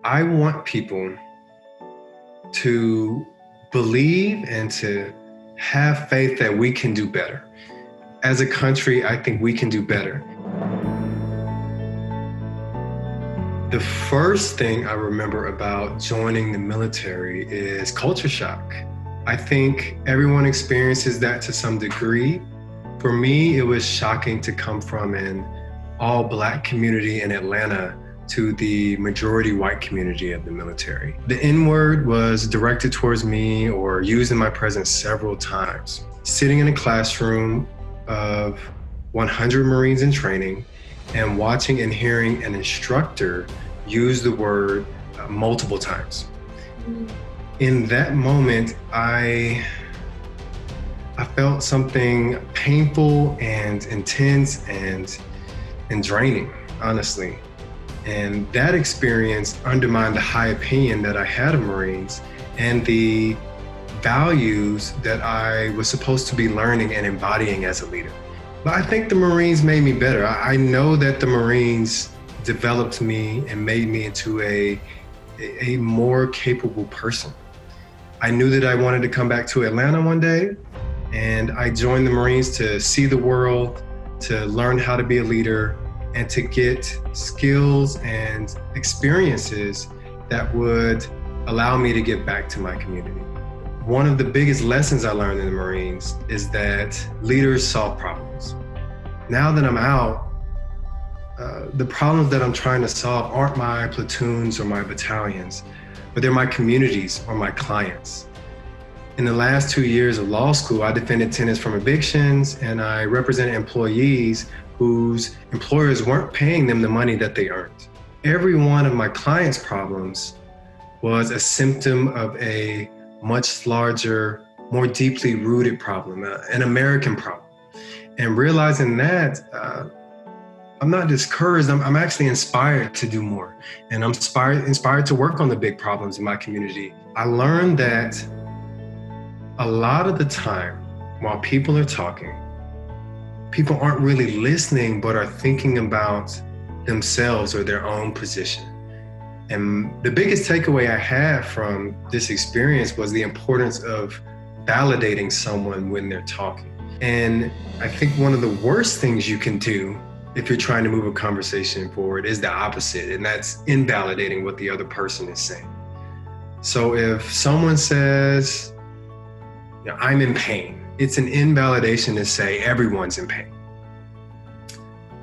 I want people to believe and to have faith that we can do better. As a country, I think we can do better. The first thing I remember about joining the military is culture shock. I think everyone experiences that to some degree. For me, it was shocking to come from an all-Black community in Atlanta to the majority white community of the military. The N-word was directed towards me or used in my presence several times. Sitting in a classroom of 100 Marines in training and watching and hearing an instructor use the word multiple times. In that moment, I felt something painful and intense and draining, honestly. And that experience undermined the high opinion that I had of Marines and the values that I was supposed to be learning and embodying as a leader. But I think the Marines made me better. I know that the Marines developed me and made me into a more capable person. I knew that I wanted to come back to Atlanta one day, and I joined the Marines to see the world, to learn how to be a leader, and to get skills and experiences that would allow me to give back to my community. One of the biggest lessons I learned in the Marines is that leaders solve problems. Now that I'm out, the problems that I'm trying to solve aren't my platoons or my battalions, but they're my communities or my clients. In the last 2 years of law school, I defended tenants from evictions, and I represented employees whose employers weren't paying them the money that they earned. Every one of my clients' problems was a symptom of a much larger, more deeply rooted problem, an American problem. And realizing that, I'm not discouraged, I'm actually inspired to do more. And I'm inspired to work on the big problems in my community. I learned that a lot of the time while people are talking, people aren't really listening, but are thinking about themselves or their own position. And the biggest takeaway I had from this experience was the importance of validating someone when they're talking. And I think one of the worst things you can do if you're trying to move a conversation forward is the opposite, and that's invalidating what the other person is saying. So if someone says, I'm in pain, it's an invalidation to say everyone's in pain.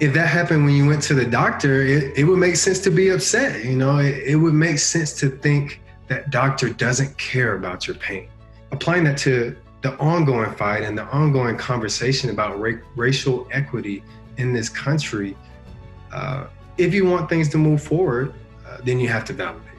If that happened when you went to the doctor, it would make sense to be upset. It would make sense to think that doctor doesn't care about your pain. Applying that to the ongoing fight and the ongoing conversation about racial equity in this country, if you want things to move forward, then you have to validate.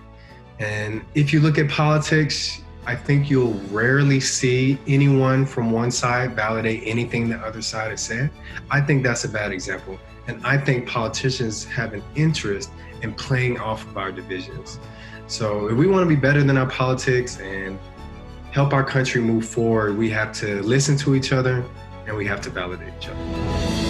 And if you look at politics, I think you'll rarely see anyone from one side validate anything the other side has said. I think that's a bad example. And I think politicians have an interest in playing off of our divisions. So if we want to be better than our politics and help our country move forward, we have to listen to each other and we have to validate each other.